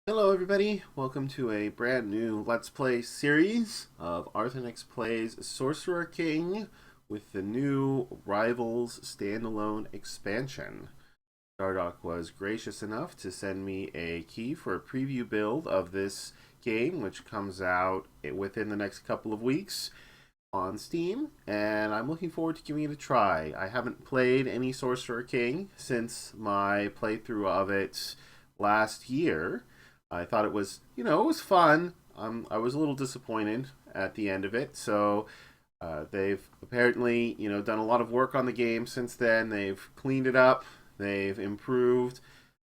Hello everybody, welcome to a brand new Let's Play series of Arthenex Plays Sorcerer King with the new Rivals standalone expansion. Dardoch was gracious enough to send me a key for a preview build of this game, which comes out within the next couple of weeks on Steam, and I'm looking forward to giving it a try. I haven't played any Sorcerer King since my playthrough of it last year. I thought it was, it was fun. I was a little disappointed at the end of it. So they've apparently, done a lot of work on the game since then. They've cleaned it up. They've improved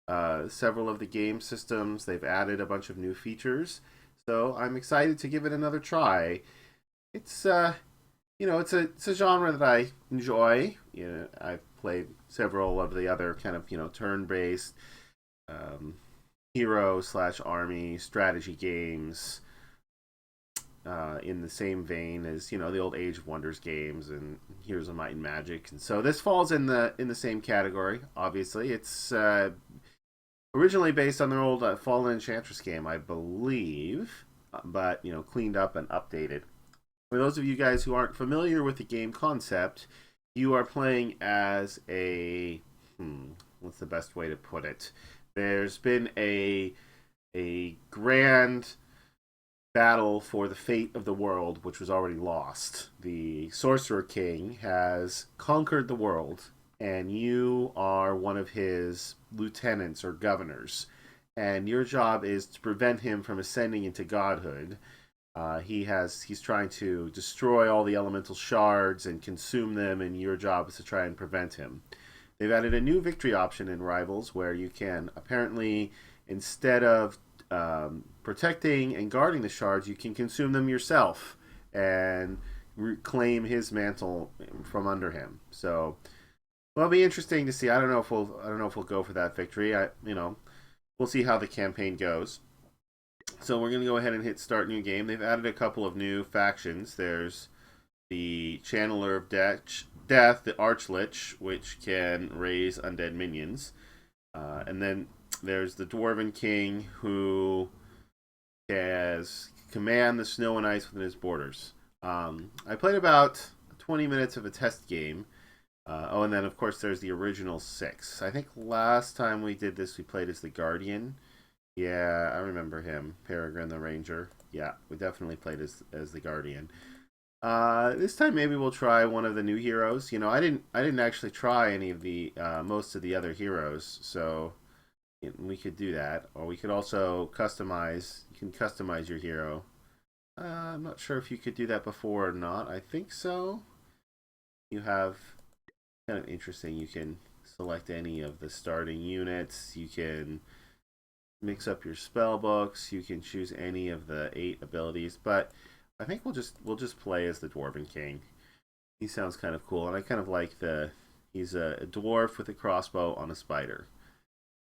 several of the game systems. They've added a bunch of new features. So I'm excited to give it another try. It's it's a genre that I enjoy. I've played several of the other kind of turn-based um, hero slash army strategy games in the same vein as the old Age of Wonders games and Heroes of Might and Magic, and so this falls in the same category. Obviously, it's originally based on their old Fallen Enchantress game, I believe, but cleaned up and updated. For those of you guys who aren't familiar with the game concept, you are playing as a what's the best way to put it? There's been a grand battle for the fate of the world, which was already lost. The Sorcerer King has conquered the world, and you are one of his lieutenants or governors. And your job is to prevent him from ascending into godhood. He's trying to destroy all the elemental shards and consume them, and your job is to try and prevent him. They've added a new victory option in Rivals where you can apparently, instead of protecting and guarding the shards, you can consume them yourself and reclaim his mantle from under him. So, well, it'll be interesting to see. I don't know if we'll go for that victory. We'll see how the campaign goes. So we're gonna go ahead and hit start new game. They've added a couple of new factions. There's the Channeler of Death, the Archlich, which can raise undead minions. And then there's the Dwarven King, who has command the snow and ice within his borders. I played about 20 minutes of a test game. And then of course there's the original 6. I think last time we did this, we played as the Guardian. Yeah, I remember him, Peregrine the Ranger. Yeah, we definitely played as the Guardian. This time maybe we'll try one of the new heroes. I didn't actually try any of the most of the other heroes, so we could do that, or we could also customize. You can customize your hero. I'm not sure if you could do that before or not. I think so. You have kind of interesting. You can select any of the starting units. You can mix up your spell books. You can choose any of the 8 abilities, but I think we'll just play as the Dwarven King. He sounds kind of cool, and I kind of like he's a dwarf with a crossbow on a spider.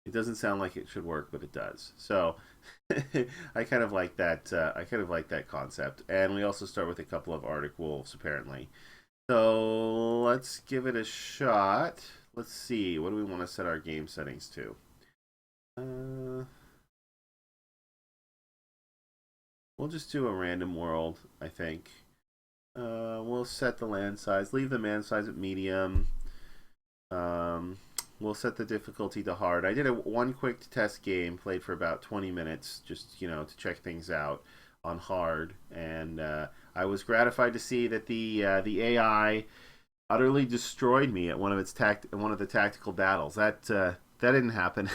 It doesn't sound like it should work, but it does. So I kind of like that. I kind of like that concept, and we also start with a couple of Arctic wolves apparently. So let's give it a shot. Let's see. What do we want to set our game settings to? We'll just do a random world, I think. We'll set the land size. Leave the man size at medium. We'll set the difficulty to hard. I did one quick test game, played for about 20 minutes, just to check things out on hard, and I was gratified to see that the AI utterly destroyed me at one of the tactical battles. That didn't happen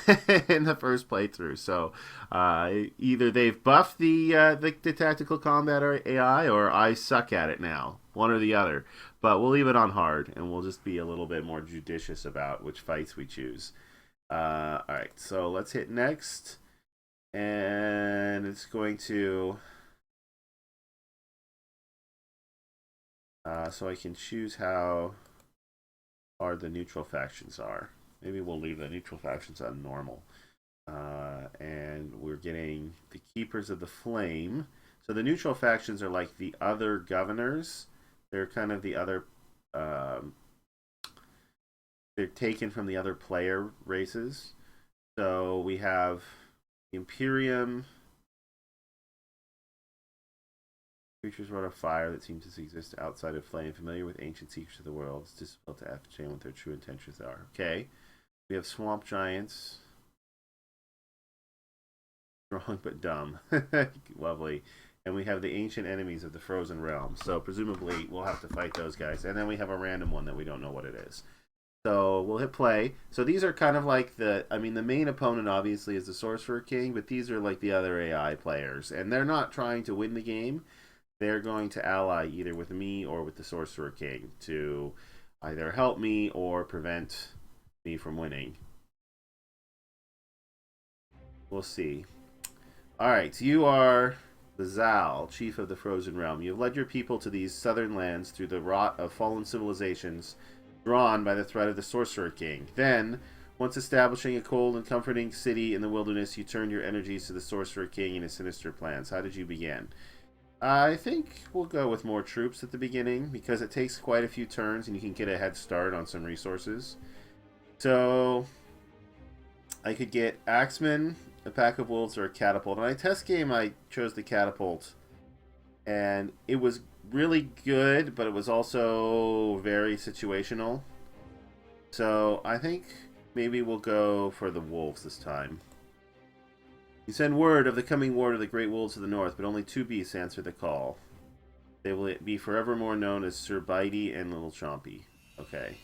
in the first playthrough. So either they've buffed the tactical combat or AI, or I suck at it now. One or the other. But we'll leave it on hard, and we'll just be a little bit more judicious about which fights we choose. All right, so let's hit next, and it's going to. So I can choose how hard the neutral factions are. Maybe we'll leave the neutral factions on normal. And we're getting the Keepers of the Flame. So the neutral factions are like the other governors. They're kind of the other. They're taken from the other player races. So we have Imperium. Creatures wrought of fire that seem to exist outside of flame, familiar with ancient secrets of the world. It's difficult to ascertain what their true intentions are. Okay. We have swamp giants. Strong but dumb. Lovely. And we have the ancient enemies of the frozen realm. So presumably we'll have to fight those guys. And then we have a random one that we don't know what it is. So we'll hit play. So these are kind of like the main opponent obviously is the Sorcerer King, but these are like the other AI players. And they're not trying to win the game. They're going to ally either with me or with the Sorcerer King to either help me or prevent me from winning. We'll see. Alright, you are the Zal, chief of the Frozen Realm. You have led your people to these southern lands through the rot of fallen civilizations drawn by the threat of the Sorcerer King. Then, once establishing a cold and comforting city in the wilderness, you turned your energies to the Sorcerer King and his sinister plans. How did you begin? I think we'll go with more troops at the beginning because it takes quite a few turns and you can get a head start on some resources. So I could get Axemen, a pack of wolves, or a catapult. On my test game, I chose the catapult, and it was really good, but it was also very situational. So I think maybe we'll go for the wolves this time. You send word of the coming war to the great wolves of the north, but only 2 beasts answer the call. They will be forevermore known as Sir Bitey and Little Chompy. Okay.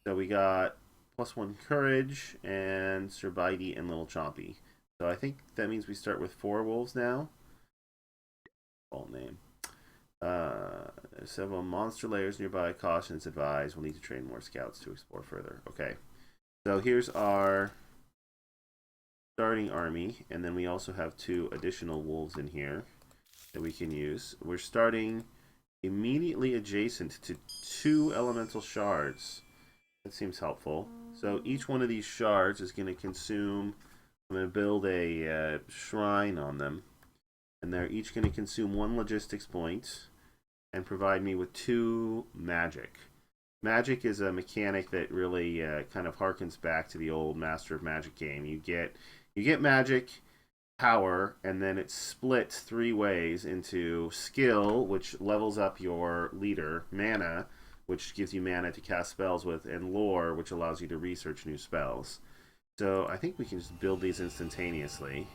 So we got +1 courage and Sir Bitey and Little Chompy. So I think that means we start with 4 wolves now. Full name. There's several monster layers nearby. Caution is advised. We'll need to train more scouts to explore further. Okay. So here's our starting army, and then we also have 2 additional wolves in here that we can use. We're starting immediately adjacent to 2 elemental shards. That seems helpful. So each one of these shards is going to consume, I'm going to build a shrine on them, and they're each going to consume 1 logistics point and provide me with 2 magic. Magic is a mechanic that really kind of harkens back to the old Master of Magic game. You get magic, power, and then it's split 3 ways into skill, which levels up your leader, mana, which gives you mana to cast spells with, and lore, which allows you to research new spells. So I think we can just build these instantaneously.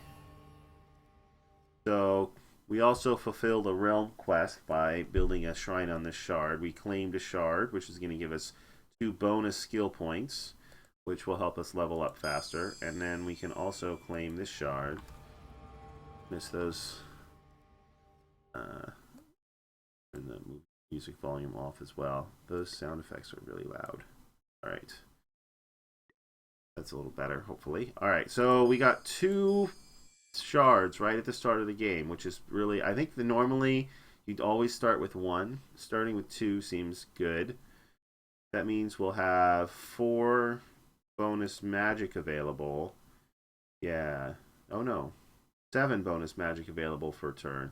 So we also fulfilled a realm quest by building a shrine on this shard. We claimed a shard, which is going to give us 2 bonus skill points, which will help us level up faster. And then we can also claim this shard. Miss those. Turn the music volume off as well. Those sound effects are really loud. Alright. That's a little better, hopefully. Alright, so we got 2 shards right at the start of the game, which is really, I think normally you'd always start with 1. Starting with 2 seems good. That means we'll have 4 bonus magic available. Yeah. Oh no. 7 bonus magic available per turn.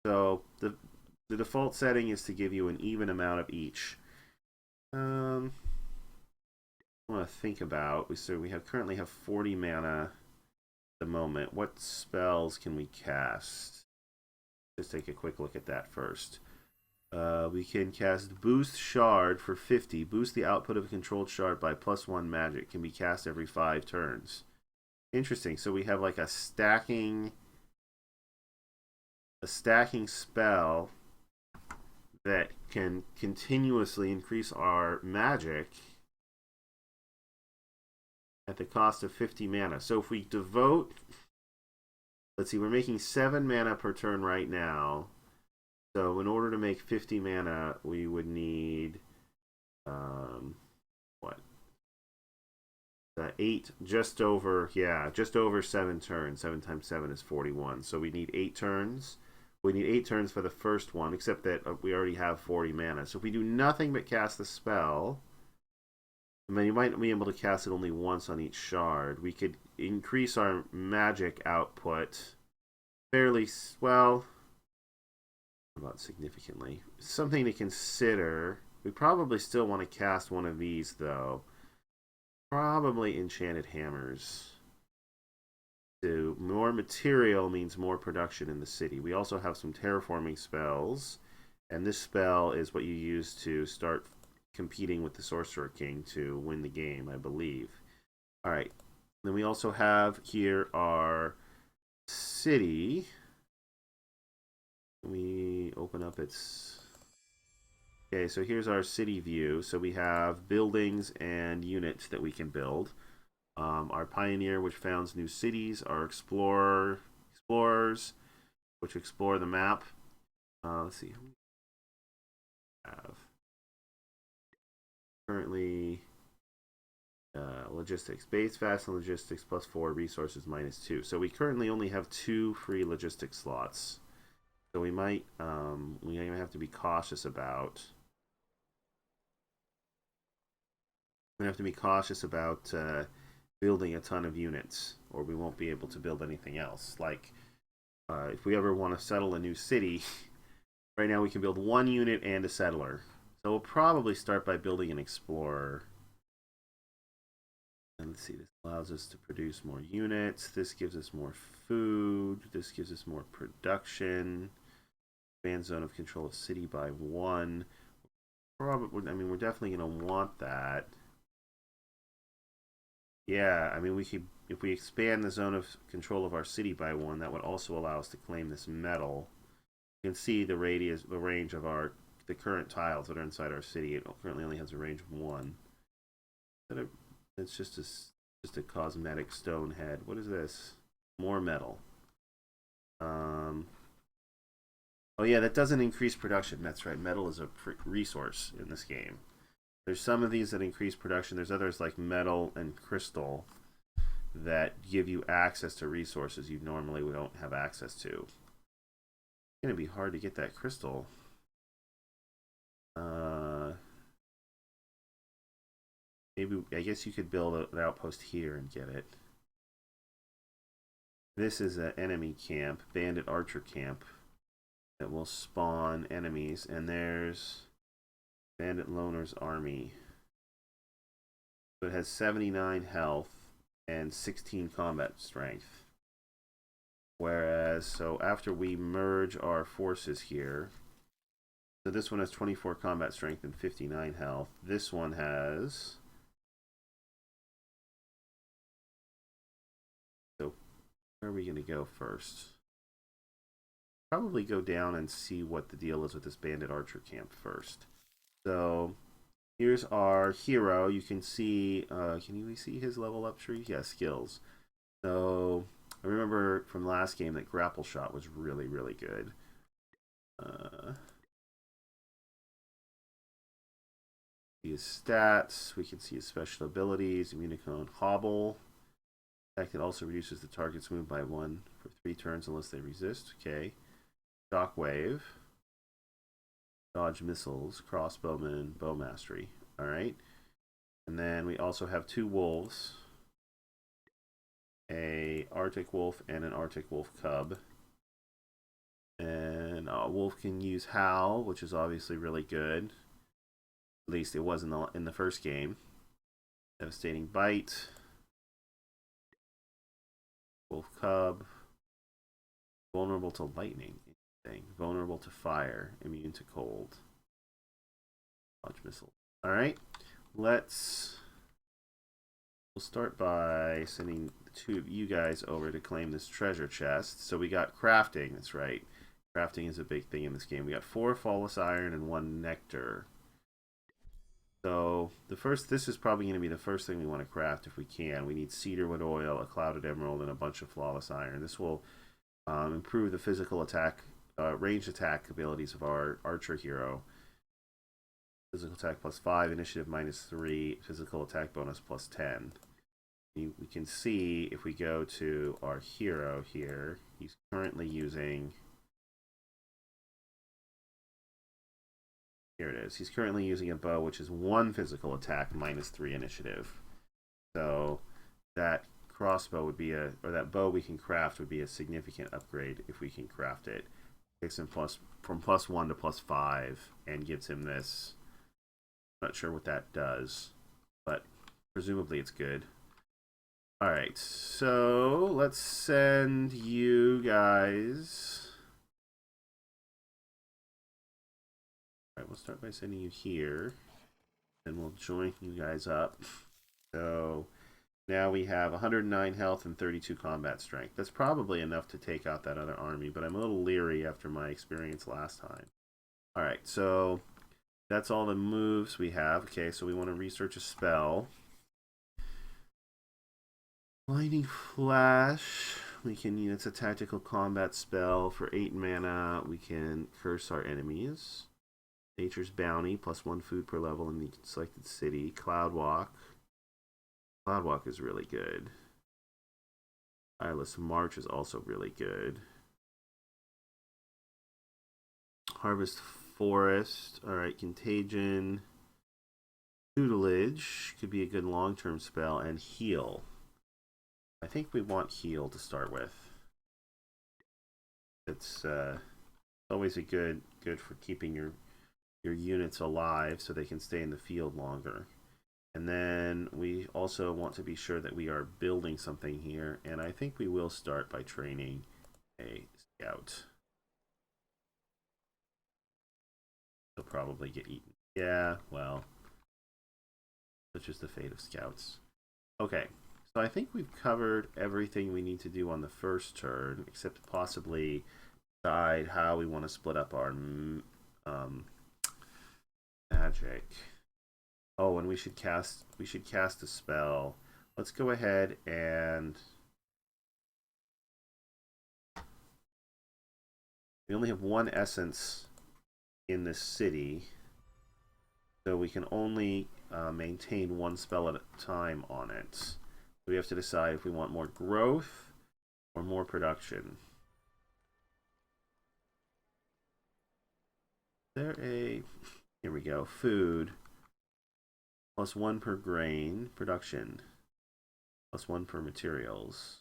So the default setting is to give you an even amount of each. I want to think about. We currently have 40 mana at the moment. What spells can we cast? Let's take a quick look at that first. We can cast Boost Shard for 50. Boost the output of a controlled shard by +1 magic. Can be cast every 5 turns. Interesting. So we have like a stacking spell that can continuously increase our magic at the cost of 50 mana. So if we devote, let's see, we're making 7 mana per turn right now. So in order to make 50 mana, we would need, what? 8, just over 7 turns. 7 times 7 is 41. So we need 8 turns. We need 8 turns for the first one, except that we already have 40 mana. So if we do nothing but cast the spell, I mean, you might be able to cast it only once on each shard. We could increase our magic output fairly, well, about significantly. Something to consider. We probably still want to cast one of these, though. Probably Enchanted Hammers. So more material means more production in the city. We also have some terraforming spells, and this spell is what you use to start competing with the Sorcerer King to win the game, I believe. All right. Then we also have here our city. We open up its... Okay, so here's our city view. So we have buildings and units that we can build. Our pioneer, which founds new cities. Our explorers, which explore the map. Let's see. Have currently logistics, base vassal logistics +4, resources -2. So we currently only have 2 free logistics slots. So we might have to be cautious about. We have to be cautious about building a ton of units, or we won't be able to build anything else. Like if we ever want to settle a new city, right now we can build 1 unit and a settler. So we'll probably start by building an explorer. And let's see, this allows us to produce more units. This gives us more food. This gives us more production. Expand zone of control of city by 1. Probably, I mean, we're definitely going to want that. Yeah, I mean, we could, if we expand the zone of control of our city by 1, that would also allow us to claim this metal. You can see the radius, the range of the current tiles that are inside our city. It currently only has a range of 1. It's just a cosmetic stone head. What is this? More metal. Oh yeah, that doesn't increase production. That's right. Metal is a resource in this game. There's some of these that increase production. There's others like metal and crystal that give you access to resources you normally don't have access to. It's going to be hard to get that crystal. Maybe, I guess you could build an outpost here and get it. This is an enemy camp, bandit archer camp, that will spawn enemies. And there's bandit loner's army. So it has 79 health and 16 combat strength. Whereas, so after we merge our forces here, so this one has 24 combat strength and 59 health. This one has... So where are we going to go first? Probably go down and see what the deal is with this bandit archer camp first. So here's our hero. You can see, can you see his level up tree? Yeah, skills. So I remember from last game that grapple shot was really, really good. See his stats. We can see his special abilities. Immunicone Hobble. Attack that also reduces the target's move by 1 for 3 turns unless they resist. Okay. Shockwave. Dodge missiles. Crossbowman. Bow mastery. Alright. And then we also have 2 wolves. A Arctic wolf and an Arctic wolf cub. And a wolf can use Howl, which is obviously really good. At least it was in the first game. Devastating Bite. Wolf cub. Vulnerable to lightning. Vulnerable to fire. Immune to cold. Launch missile. Alright. We'll start by sending the 2 of you guys over to claim this treasure chest. So we got crafting, that's right. Crafting is a big thing in this game. We got 4 flawless iron and 1 nectar. So this is probably going to be the first thing we want to craft if we can. We need cedarwood oil, a clouded emerald, and a bunch of flawless iron. This will improve the physical attack, ranged attack abilities of our archer hero. Physical attack +5, initiative -3, physical attack bonus +10. We can see if we go to our hero here, he's currently using... Here it is. He's currently using a bow, which is 1 physical attack, -3 initiative. So that crossbow would be or that bow we can craft would be a significant upgrade if we can craft it. Takes him from +1 to +5 and gives him this. Not sure what that does, but presumably it's good. Alright, so let's send you guys. Alright, we'll start by sending you here. And we'll join you guys up. So now we have 109 health and 32 combat strength. That's probably enough to take out that other army, but I'm a little leery after my experience last time. Alright, so that's all the moves we have. Okay, so we want to research a spell. Lightning Flash. We can use it's a tactical combat spell for 8 mana. We can curse our enemies. Nature's Bounty, +1 food per level in the selected city. Cloudwalk. Cloudwalk is really good. Tireless March is also really good. Harvest Forest. Alright, Contagion. Tutelage could be a good long-term spell. And Heal. I think we want Heal to start with. It's always a good for keeping your units alive so they can stay in the field longer. And then we also want to be sure that we are building something here, and I think we will start by training a scout. He'll probably get eaten. Yeah, well, such is the fate of scouts. Okay, so I think we've covered everything we need to do on the first turn, except possibly decide how we want to split up our magic. Oh, and we should cast a spell. Let's go ahead and we only have one essence in this city, so we can only maintain one spell at a time on it. We have to decide if we want more growth or more production. Here we go. Food. +1 per grain. Production. +1 per materials.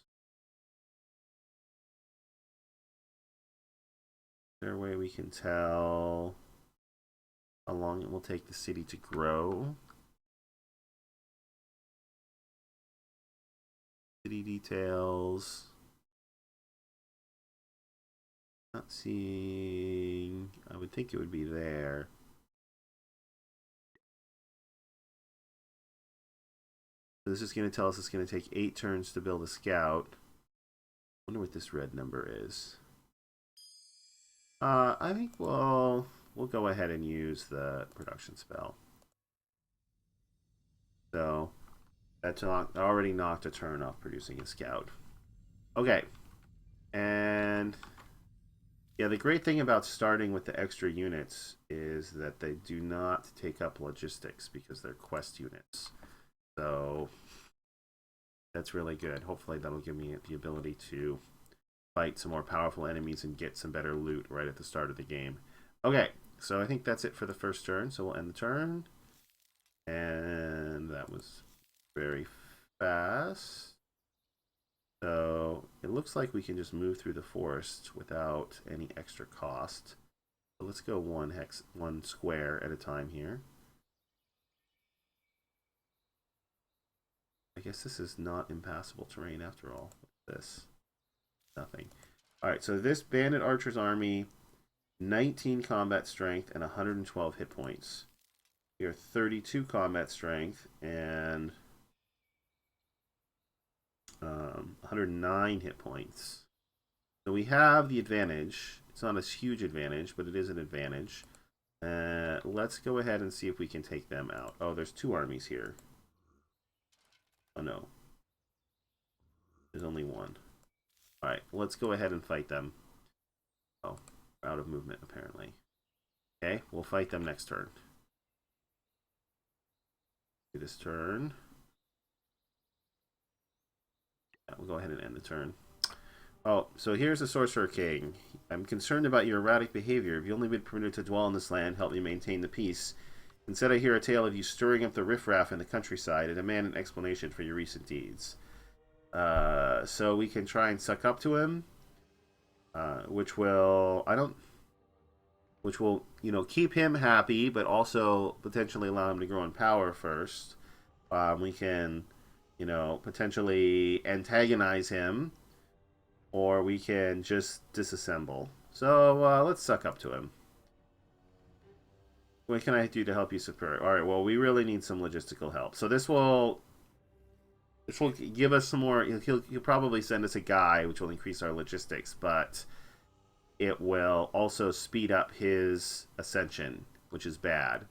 Is there a way we can tell how long it will take the city to grow? City details. Not seeing. I would think it would be there. So this is going to tell us it's going to take 8 turns to build a scout. I wonder what this red number is. I think we'll go ahead and use the production spell. So that's already knocked a turn off producing a scout. Okay, and yeah, the great thing about starting with the extra units is that they do not take up logistics because they're quest units. So that's really good. Hopefully that'll give me the ability to fight some more powerful enemies and get some better loot right at the start of the game. Okay, so I think that's it for the first turn. So we'll end the turn. And that was very fast. So it looks like we can just move through the forest without any extra cost. So let's go one square at a time here. I guess this is not impassable terrain after all. What's this? Nothing. Alright, so this bandit archer's army, 19 combat strength and 112 hit points. We are 32 combat strength and 109 hit points. So we have the advantage. It's not a huge advantage, but it is an advantage. Let's go ahead and see if we can take them out. Oh, there's 2 armies here. Oh no. There's only 1. Alright, let's go ahead and fight them. Oh, we're out of movement apparently. Okay, we'll fight them next turn. This turn. Yeah, we'll go ahead and end the turn. Oh, so here's the Sorcerer King. I'm concerned about your erratic behavior. If you only been permitted to dwell in this land, help me maintain the peace. Instead, I hear a tale of you stirring up the riffraff in the countryside and demand an explanation for your recent deeds. So we can try and suck up to him, which will keep him happy, but also potentially allow him to grow in power first. We can you know, potentially antagonize him, or we can just disassemble. So let's suck up to him. What can I do to help you, Super? All right. Well, we really need some logistical help. So this will give us some more. He'll probably send us a guy, which will increase our logistics, but it will also speed up his ascension, which is bad.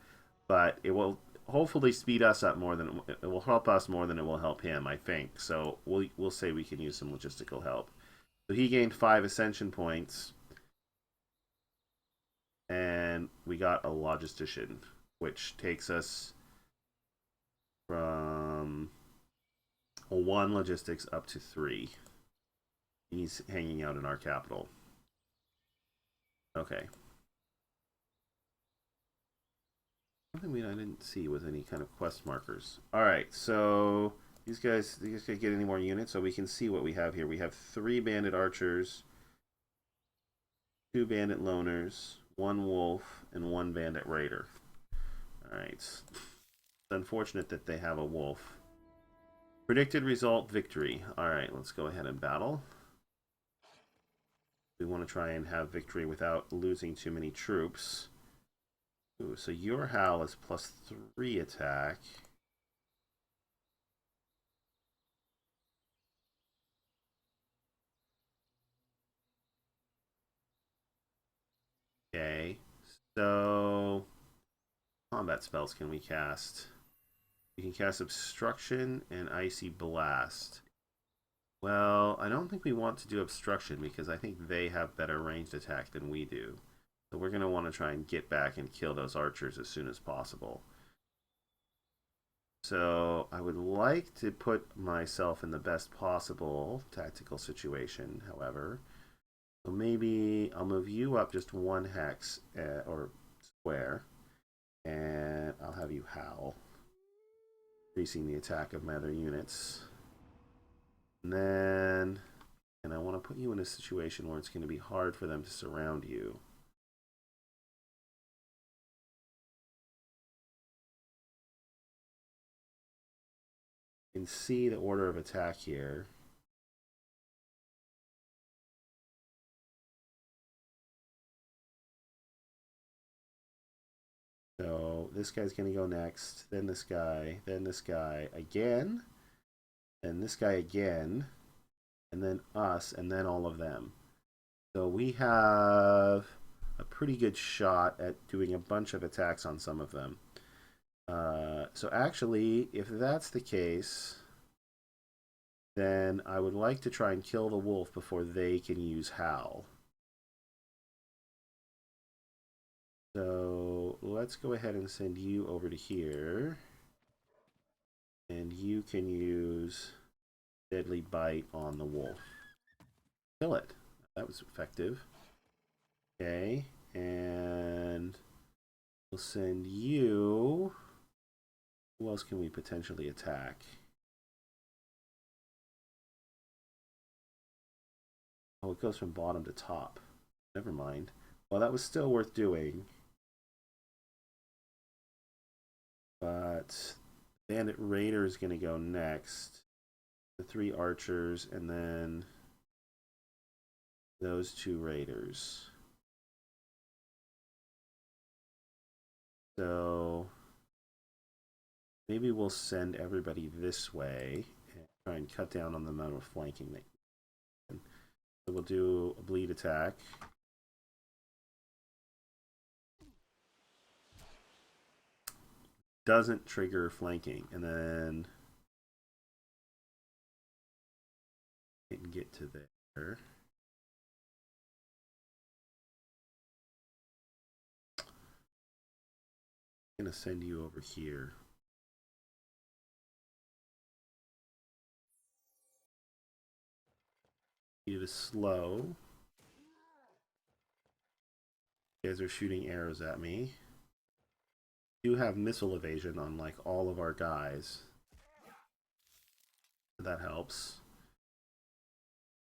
But it will hopefully speed us up more than it will help us more than it will help him, I think. So we'll say we can use some logistical help. So he gained 5 ascension points, and we got a logistician, which takes us from 1 logistics up to 3. He's hanging out in our capital. Okay. Something I didn't see was any kind of quest markers. Alright, so these guys can't get any more units, so we can see what we have here. We have 3 bandit archers, 2 bandit loners, 1 wolf, and 1 bandit raider. Alright. It's unfortunate that they have a wolf. Predicted result, victory. Alright, let's go ahead and battle. We want to try and have victory without losing too many troops. Ooh, so your Howl is +3 attack. Okay, so combat spells can we cast? We can cast Obstruction and Icy Blast. Well, I don't think we want to do Obstruction because I think they have better ranged attack than we do. So we're going to want to try and get back and kill those archers as soon as possible. So I would like to put myself in the best possible tactical situation, however. So maybe I'll move you up just 1 hex or square, and I'll have you howl, increasing the attack of my other units. And I want to put you in a situation where it's going to be hard for them to surround you. You can see the order of attack here. So this guy's going to go next, then this guy again, then this guy again, and then us, and then all of them. So we have a pretty good shot at doing a bunch of attacks on some of them. So actually, if that's the case, then I would like to try and kill the wolf before they can use Howl. So let's go ahead and send you over to here. And you can use Deadly Bite on the wolf. Kill it. That was effective. Okay, and we'll send you... Who else can we potentially attack? Oh, it goes from bottom to top. Never mind. Well, that was still worth doing. But Bandit Raider is going to go next. The 3 archers, and then those 2 raiders. So maybe we'll send everybody this way and try and cut down on the amount of flanking they can. So we'll do a bleed attack. Doesn't trigger flanking, and then it can get to there. I'm gonna send you over here. You to slow. You guys are shooting arrows at me. You have missile evasion on like all of our guys. That helps.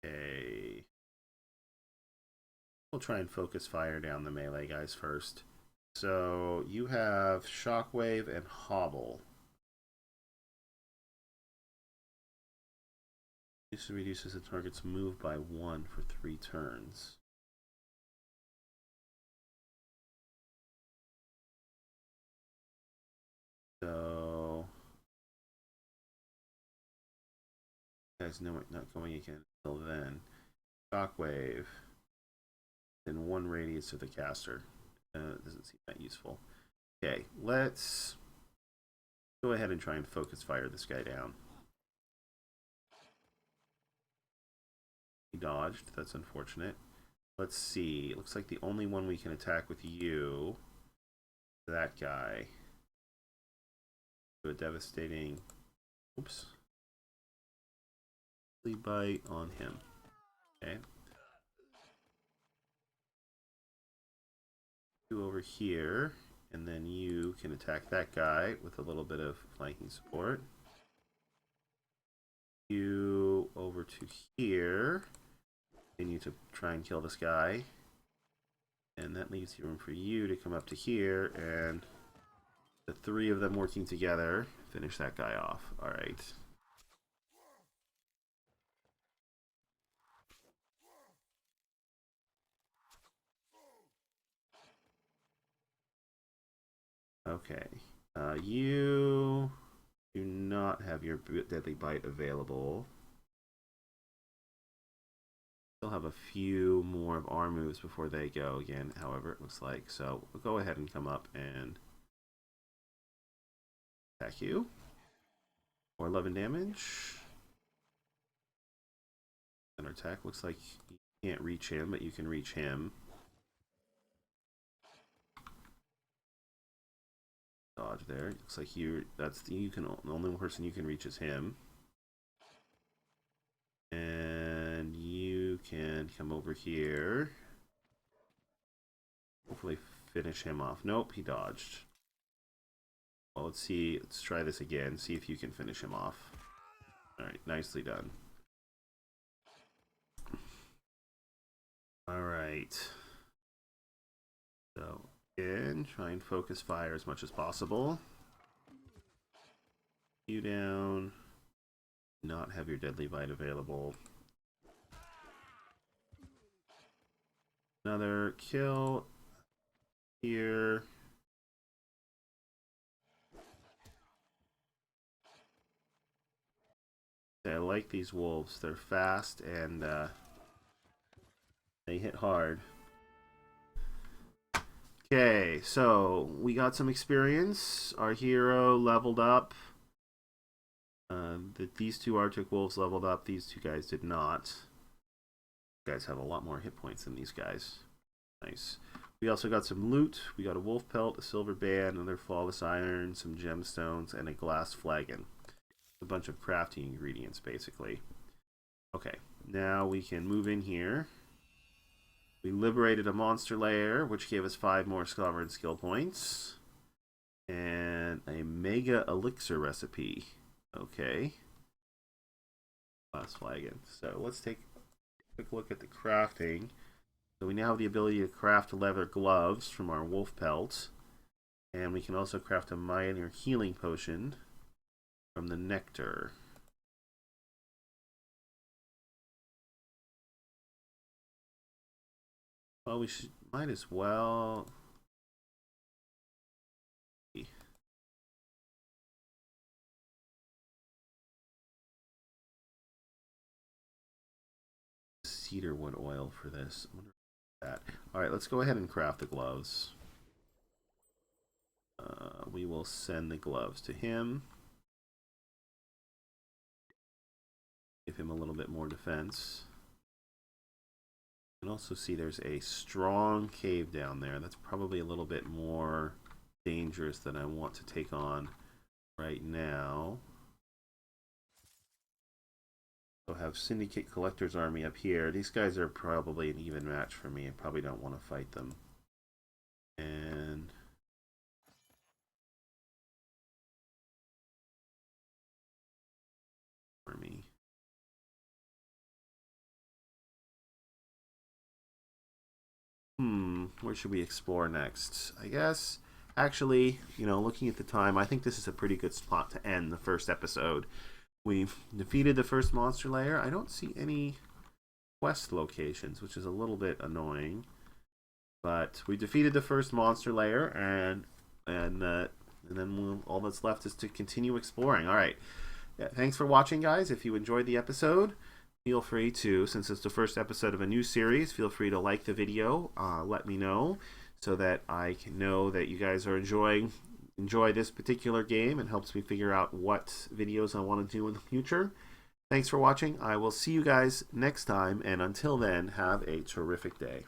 Okay. We'll try and focus fire down the melee guys first. So you have Shockwave and Hobble. This reduces the target's move by 1 for 3 turns. So, you guys know it not going again until then. Shockwave. Then 1 radius of the caster. Doesn't seem that useful. Okay, let's go ahead and try and focus fire this guy down. He dodged. That's unfortunate. Let's see. It looks like the only one we can attack with you, that guy. Do a devastating. Oops. Bite on him. Okay. You over here, and then you can attack that guy with a little bit of flanking support. You over to here. Continue to try and kill this guy. And that leaves room for you to come up to here, and the 3 of them working together finish that guy off. Alright. Okay. You do not have your Deadly Bite available. Still have a few more of our moves before they go again, however, it looks like. So we'll go ahead and come up and attack you. Or 11 damage. And our attack looks like you can't reach him, but you can reach him. Dodge there. Looks like that's the only person you can reach is him. And you can come over here. Hopefully finish him off. Nope, he dodged. Well, let's see. Let's try this again. See if you can finish him off. Alright, nicely done. Alright. So, again, try and focus fire as much as possible. You down. Not have your Deadly Bite available. Another kill here. I like these wolves. They're fast and they hit hard. Okay, so we got some experience. Our hero leveled up. These 2 Arctic wolves leveled up. These 2 guys did not. You guys have a lot more hit points than these guys. Nice. We also got some loot. We got a wolf pelt, a silver band, another flawless iron, some gemstones, and a glass flagon. A bunch of crafting ingredients, basically. Okay, now we can move in here. We liberated a monster lair, which gave us 5 more sovereign skill points. And a mega elixir recipe. Okay. Glass flagon. So let's take a quick look at the crafting. So we now have the ability to craft leather gloves from our wolf pelt. And we can also craft a minor healing potion from the nectar. Well, we might as well. Cedarwood oil for this. I wonder that. All right, let's go ahead and craft the gloves. We will send the gloves to him. Give him a little bit more defense. You can also see there's a strong cave down there. That's probably a little bit more dangerous than I want to take on right now. We'll have Syndicate Collector's Army up here. These guys are probably an even match for me. I probably don't want to fight them. And army. Where should we explore next? I guess, actually, you know, looking at the time, I think this is a pretty good spot to end the first episode. We've defeated the first monster layer. I don't see any quest locations, which is a little bit annoying. But we defeated the first monster layer, and then all that's left is to continue exploring. All right. Yeah, thanks for watching, guys. If you enjoyed the episode, feel free to, since it's the first episode of a new series, feel free to like the video. Let me know so that I can know that you guys are enjoy this particular game, and helps me figure out what videos I want to do in the future. Thanks for watching. I will see you guys next time, and until then, have a terrific day.